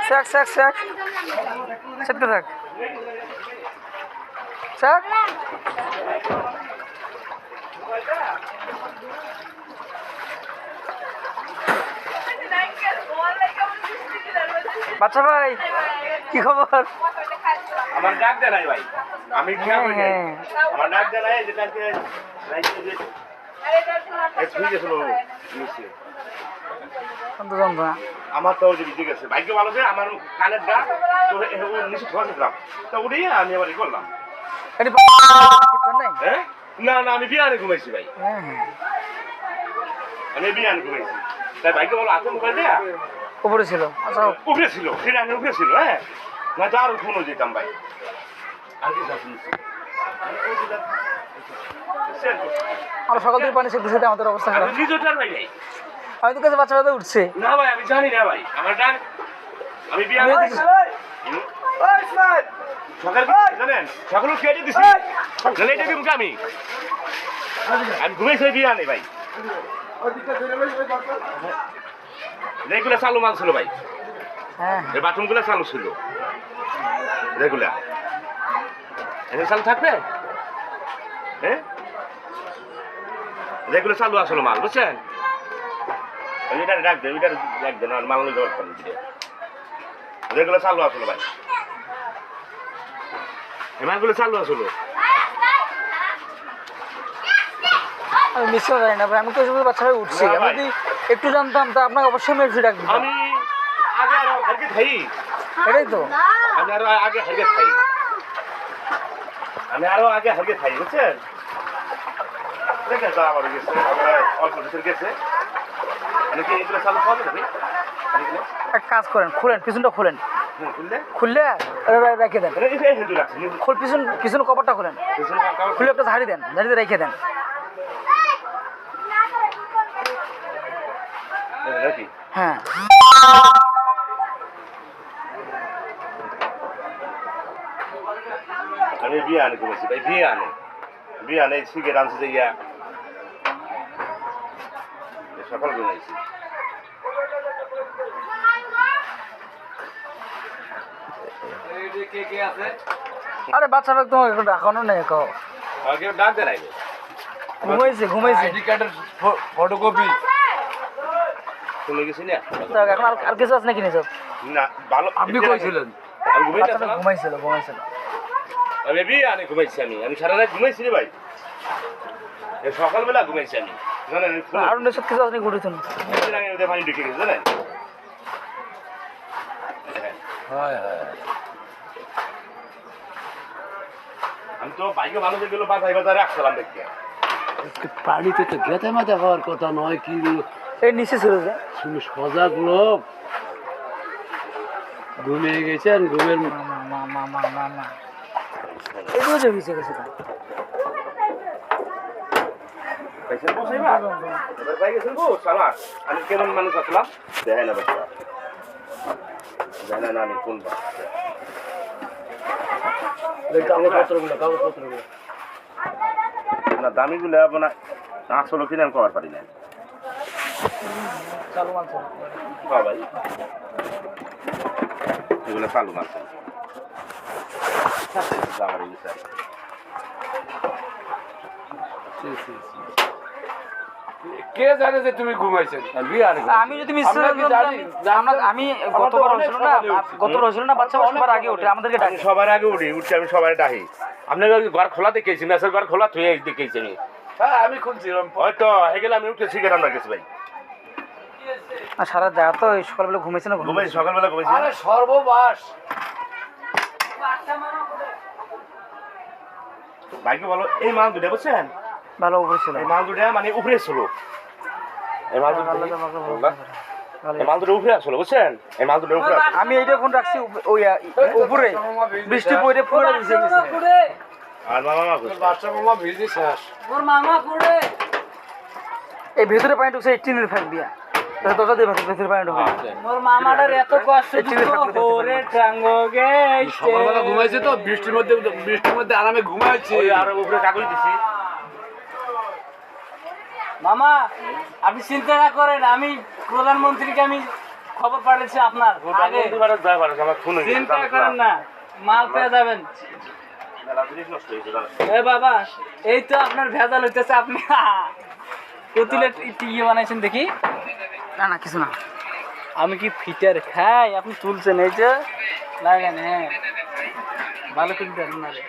শেখ শেখ শেখ সেটকে থাক শেখ বাচ্চা ভাই কি খবর? আমার ডাক দেয় নাই ভাই, আমি খেয়াল করি নাই। আমার ডাক দেয় নাই, যেটা আমার তো ঠিক আছে, ভাগ্য ভালো যে আমার কানের গা নিচে ধোয়াছিলাম, তো উঠেই আমি আবার ই করলাম। হ্যাঁ না না, আমি বিয়ানে ঘুমাইছি ভাই, আমি বিয়ানে ঘুমাইছি। তাই ভাগ্য ভালো আছে মোবাইল দেয়া উপরে ছিল, উপরে ছিল, সেটা আমি উপরে ছিল। হ্যাঁ না তো আরো ফোনও যেতাম ভাই। আর কি আমরা সকাল থেকে পানি সেদ্ধ সেটা আমাদের অবস্থা খারাপ। নিজটার ভাই নাই, আমি তো কাছে বাচ্চা বাচ্চা উঠছে না ভাই, আমি জানি না ভাই। আমার ডাক আমি বিয়ানে সকাল জানেন সকালে খেয়ে দিচ্ছি, এটা কিন্তু আমি ঘুমাইছি বিয়ানে ভাই। রেগুলার চালু মাল ছিল ভাই, হ্যাঁ এই বাথরুম গুলো চালু ছিল রেগুলার। এখানে চালু থাকবে, হ্যাঁ রেগুলার চালু আসলো মাল, বুঝছেন? ওইটা ডাক দেন, ওইটা ডাক দেন, আর মাল নিতে পারবেন। রেগুলার চালু আসলো ভাই, এই মালগুলো চালু আসলো। আমি মিস করে জানি না ভাই, আমি তো এসব বাচ্চা ভাই উঠছি। আমি যদি একটু জানতাম তা আপনাকে অবশ্যই আমি একটু ডাক দিতাম। আমি আগে আরো হারকে খাই, এটাই তো আমি আরো আগে হারকে খাই, আমি আরো আগে হারকে খাই, বুঝছেন? দেখেন তো আবার গেছে, অল্প ভিতর গেছে। কি এগুলো চালু পাওয়া যাবে? এক কাজ করেন, খুলেন পিছনটা খুলেন, খুললে রেখে দেন। পিছন পিছন কভারটা খুলেন, খুলে একটা ঝাড়ি দেন, ঝাড়িতে রেখে দেন। হ্যাঁ আমি বিয়ে আনে ঘুমেছি ভাই, বিয়ে আনে সিগারেট আনছে যে ইয়া সকাল ঘুমাইছি। আরে বাচ্চা ভাই তোমাকে একটু ডাকানো নেই, কও ডাক দেন আগে। ঘুমাইছে ঘুমাইছে ফটোকপি শুনে গেছি না এখন আর কিছু আছে নাকি নিয়ে না ভালো। আপনি কইছিলেন ঘুমাইছিল ঘুমাইছিল। আমি বিয়ে আনে ঘুমাইছি, আমি সারা রাত ঘুমাইছি রে ভাই, সকালবেলা ঘুমাইছি আমি। জানেন আর নেশত কিছু আছে নাকি ঘুরেছেন? পানি ঢুকে গেছে জানেন। আমি তো বাইকে ভালো গেল বাজারে বাজারে রাখছিলাম দেখতে, পানিতে তো গেতে মাথা হওয়ার কথা নয়। কি এই নিচে ছিল যে শুনে সজাগ লোক ঘুমিয়ে গেছেন, ঘুমের এগুলো যে ভিজে গেছে। আমি কেমন মানুষ আসলাম দেখেন না, জানা না আমি কোন কাগজপত্রগুলো না দামিগুলো আপনার আসলে কিনে আমি কবার পারি না ভাই, এগুলো চালু মাছ কে জানে যে তুমি ঘুমাইছেন? আমি যদি আমি গতবার হয়েছিল না বাচ্চা সবার আগে উঠে আমাদেরকে ডাকে, সবার আগে উঠছি আমি সবাই ডাকি। আপনার ঘর খোলা দেখেছি, মেসের ঘর খোলা থুয়ে দেখেছি আমি। হ্যাঁ আমি খুলছি হয়তো হয়ে গেলে আমি উঠে সিগারেট আনতে গেছি ভাই। সারা দেখা তো সকালবেলা ঘুমাইছে না? ঘুমাইছি সকালবেলা ঘুমাইছি। আরে সর্ববাস ভাইকে বলো এই মাল দুটা বুঝছেন ভালো উপরে ছিল, এই মাল দুটা মানে উপরে ছিল, এই মাল দুটো উপরে আসলো বুঝছেন, এই মাল দুটো উপরে। আমি এইটা ফোন রাখছি ওই উপরে, বৃষ্টি পড়ে পুরো ভিজে গেছে। আর মামা বাচ্চা মামা ভিজে শেষ। এই ভেতরে পানি ঢুকছে 18 এর ফ্যান দিয়া। দরজা দিয়ে ভেতরে পানি ঢোকে মোর মামাটার এত কষ্ট দিত ওরে টাঙ্গো গে সকালবেলা ঘুমাইছে তো বৃষ্টির মধ্যে আরামে ঘুমাইছে। ওই আর উপরে কাগজ দিছি মামা আপনি চিন্তা না করেন, আমি প্রধানমন্ত্রীকে আমি খবর পাঠিয়েছি আপনার আগে, আমার ফোন চিন্তা করেন না, মাল পেয়ে যাবেন। জিনিস নষ্ট হয়েছে জানো এ বাবা, এই তো আপনার ভেজাল হইতেছে, আপনি কতিলে ইয়ে বানাইছেন দেখি। না না কিছু না আমি কি ফিটার খাই, আপনি তুলছেন এই যে লাগেন, হ্যাঁ ভালো করে দেন না রে।